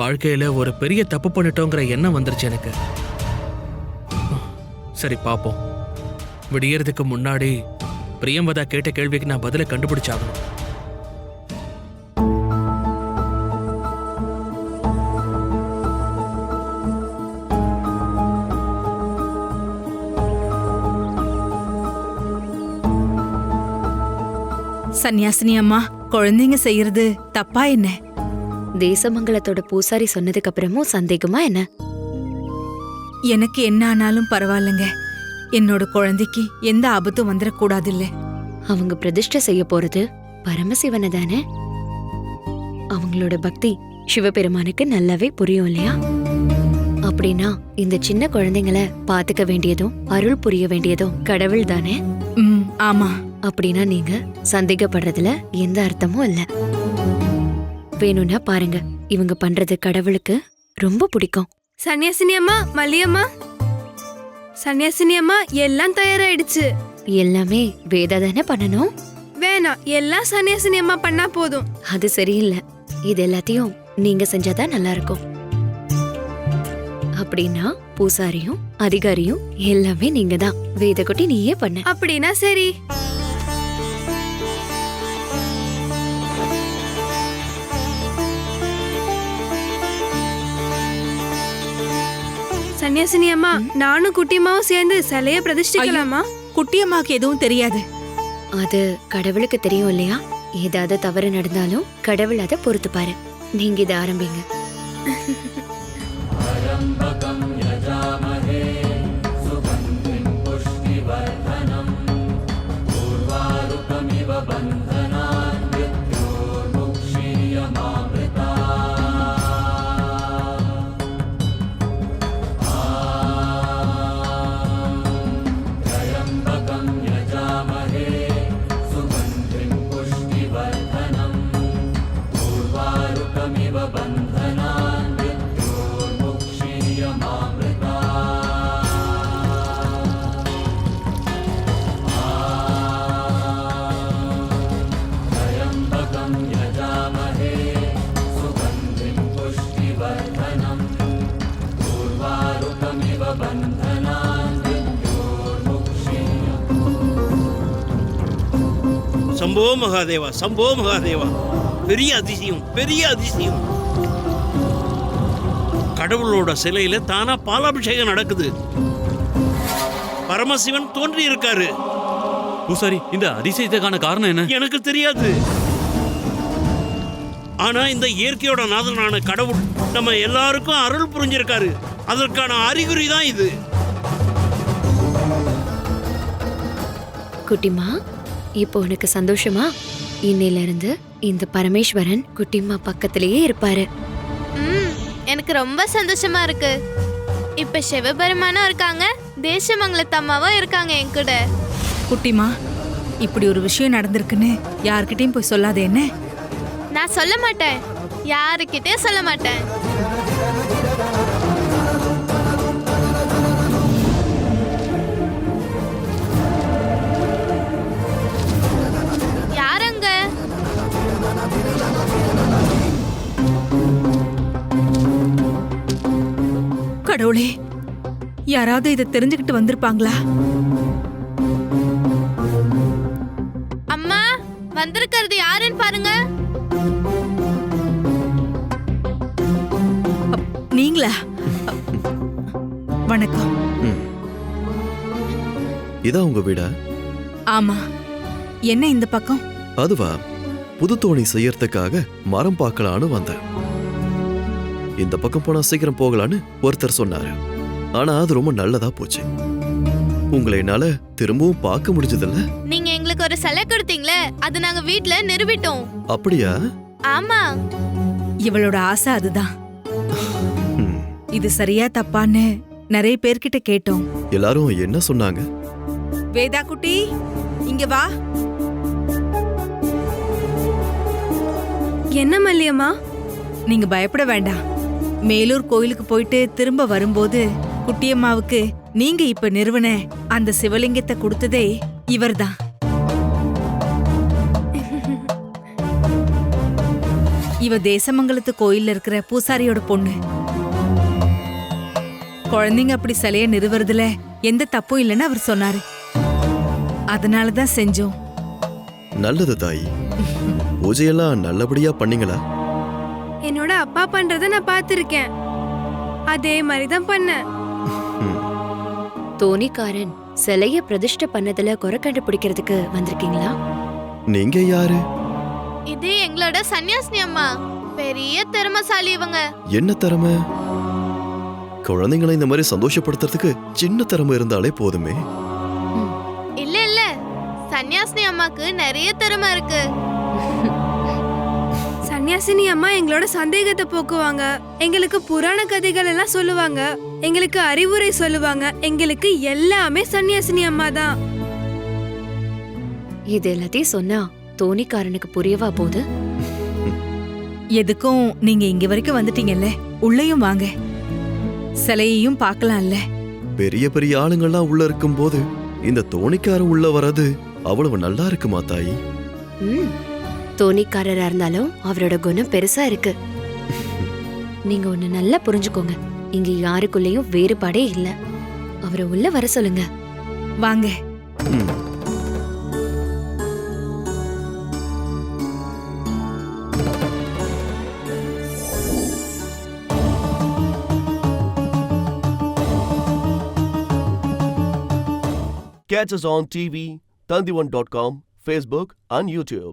வாழ்க்கையில ஒரு பெரிய தப்பு பண்ணிட்டோங்கிற எண்ணம் வந்துருச்சு எனக்கு. சரி, பாப்போம். விடியறதுக்கு முன்னாடி பிரியம்பதா கேட்ட கேள்விக்கு நான் பதில கண்டுபிடிச்சாகணும். சன்னியாசினி அம்மா, குழந்தைங்க செய்யறது தப்பா என்ன? தேசமங்கலத்தோட பூசாரி சொன்னதுக்கு அப்புறமும் சந்தேகமா என்ன? எனக்கு என்ன ஆனாலும் பரவாயில்லைங்க. என்னோட குழந்தைக்கு எந்த ஆபத்தும் வந்துடக்கூடாது இல்ல. அவங்க பிரதிஷ்டை செய்ய போறது பரமசிவனை தானே. அவங்களோட பக்தி சிவபெருமானுக்கு நல்லாவே புரியும் இல்லையா? அப்படின்னா இந்த சின்ன குழந்தைங்களை பாத்துக்க வேண்டியதும் அருள் புரிய வேண்டியதும் கடவுள் தானே. ஆமா. அப்படின்னா நீங்க சந்தேகப்படுறதுல எந்த அர்த்தமும் இல்ல. வேணும்னா பாருங்க, இவங்க பண்றது கடவுளுக்கு ரொம்ப பிடிக்கும். சன்னியாசினி அம்மா, மல்லியம்மா, சன்னியாசினி அம்மா, எல்லாம் தயாராயிடுச்சு. எல்லாமே வேதா தானே பண்ணணும்? வேணாம், எல்லாம் சன்னியாசினி அம்மா பண்ணா போதும். அது சரியில்லை. இது எல்லாத்தையும் நீங்க செஞ்சாதான் நல்லா இருக்கும். அப்படின்னா பூசாரியும் அதிகாரியும் எல்லாமே நீங்க தான். வேதக்குட்டி நீயே பண்ண. அப்படின்னா சரி. சன்னியாசினி அம்மா, நானும் குட்டியம்மாவும் சேர்ந்து சிலைய பிரதிஷ்டிக்கலாமா? குட்டியம்மாக்கு எதுவும் தெரியாது. அது கடவுளுக்கு தெரியும் இல்லையா? ஏதாவது தவறு நடந்தாலும் கடவுள் அதை பொறுத்துப்பாரு. நீங்க இதை ஆரம்பிங்க. சம்போ மகாதேவா, சம்போ மகாதேவா. பெரிய அதிசயம், பெரிய அதிசயம். கடவுளோட சிலையில தானா பாலாபிஷேகம் நடக்குது. பரமசிவன் தோன்றி இருக்காரு. பூசாரி, இந்த அதிசயத்துக்கான காரணம் என்ன? எனக்கு தெரியாது. ஆனா இந்த இயற்கையோட நாதனான கடவுள் நம்ம எல்லாருக்கும் அருள் புரிஞ்சிருக்காரு. அதற்கான அறிகுறி தான் இது. குட்டிமா, இப்போ உனக்கு சந்தோஷமா? இன்னையில இருந்து இந்த பரமேஸ்வரன் குட்டிமா பக்கத்திலேயே இருப்பாரு. எனக்கு ரொம்ப சந்தோஷமா இருக்கு. இப்ப சிவபெருமானும் இருக்காங்க, தேசமங்கலத்தம்மாவும் இருக்காங்க என் கூட. குட்டிமா, இப்படி ஒரு விஷயம் நடந்திருக்குன்னு யார்கிட்டயும் போய் சொல்லாத என்ன? நான் சொல்ல மாட்டேன், யாருக்கிட்டே சொல்ல மாட்டேன். யாரங்க? கடவுளே, யாராவது இதை தெரிஞ்சுக்கிட்டு வந்திருப்பாங்களா? அம்மா, வந்திருக்கிறது யாருன்னு பாருங்க. நீங்களா? வணக்கம். இதான் உங்க வீடா? ஆமா. என்ன இந்த பக்கம்? அதுவா, புது தோணி செய்யறதுக்காக மரம் பார்க்கலான்னு வந்தேன். இந்த பக்கம் போனா சீக்கிரம் போகலான்னு ஒருத்தர் சொன்னாரு. ஆனா அது ரொம்ப நல்லதா போச்சு. உங்களை என்னால திரும்பவும் பார்க்க முடிஞ்சதில்ல. நீங்க எங்களுக்கு ஒரு சிலை கொடுத்தீங்களே, அது நாங்க வீட்ல நிறுவிட்டோம். அப்படியா? ஆமா. இவளோட ஆசை அதுதான். இது சரியா தப்பான்னு நிறைய பேர்கிட்ட கேட்டோம். எல்லாரும் என்ன சொன்னாங்க? வேதா குட்டி, இங்க வா. என்ன மல்லியம்மா? நீங்க பயப்பட வேண்டாம். மேலூர் கோயிலுக்கு போயிட்டு திரும்ப வரும்போது குட்டியம்மாவுக்கு நீங்க இப்ப நிறுவன அந்த சிவலிங்கத்தை கொடுத்ததே இவர்தான். இவ தேசமங்கலத்து கோயில்ல இருக்கிற பூசாரியோட பொண்ணு. குழந்தைங்க அப்படி சிலைய நிறுவறதுல எந்த தப்பும் இல்லைன்னு அவர் சொன்னாரு. அதனாலதான் செஞ்சோம். நல்லது தாயி. பூஜையெல்லாம் நல்லபடியா பண்ணீங்களா? என்னோட அப்பா பண்றத நான் பார்த்திருக்கேன். அதே மாதிரிதான் பண்ணேன். தோணிக்காரன் சிலைய பிரதிஷ்டை பண்ணதுல குறை கண்டுபிடிக்கிறதுக்கு வந்திருக்கீங்களா? நீங்க யாரு? இது எங்களோட சன்னியாசினி அம்மா. பெரிய திறமைசாலி இவங்க. என்ன திறமை? குழந்தைங்களை இந்த மாதிரி சந்தோஷப்படுத்துறதுக்கு சின்ன திறமை இருந்தாலே போதுமே. இல்ல இல்ல, சன்னியாசினி அம்மாக்கு நிறைய திறமை இருக்கு. சன்னியாசினி அம்மா எங்களோட சந்தேகத்தை போக்குவாங்க, எங்களுக்கு புராண கதைகள் எல்லாம் சொல்லுவாங்க, எங்களுக்கு அறிவுரை சொல்லுவாங்க. எங்களுக்கு எல்லாமே சன்னியாசினி அம்மா தான். இது எல்லாத்தையும் சொன்னா தோணிக்காரனுக்கு புரியவா போகுது? எதுக்கும் நீங்க இங்க வரைக்கும் வந்துட்டீங்கல்ல, உள்ளேயும் வாங்க. சிலையையும் பார்க்கலாம்ல. பெரிய பெரிய ஆளுங்கள்லாம் உள்ள இருக்கும் போது இந்த தோணிக்காரன் உள்ள வர்றது அவ்வளவு நல்லா இருக்குமா தாயி? தோணிக்காரரா இருந்தாலும் அவரோட குணம் பெருசா இருக்கு. நீங்க ஒண்ணு நல்லா புரிஞ்சுக்கோங்க. இங்க யாருக்குள்ளேயும் வேறுபாடே இல்ல. அவரை உள்ள வர சொல்லுங்க. வாங்க. Catch us on TV, Tandivan.com, Facebook and YouTube.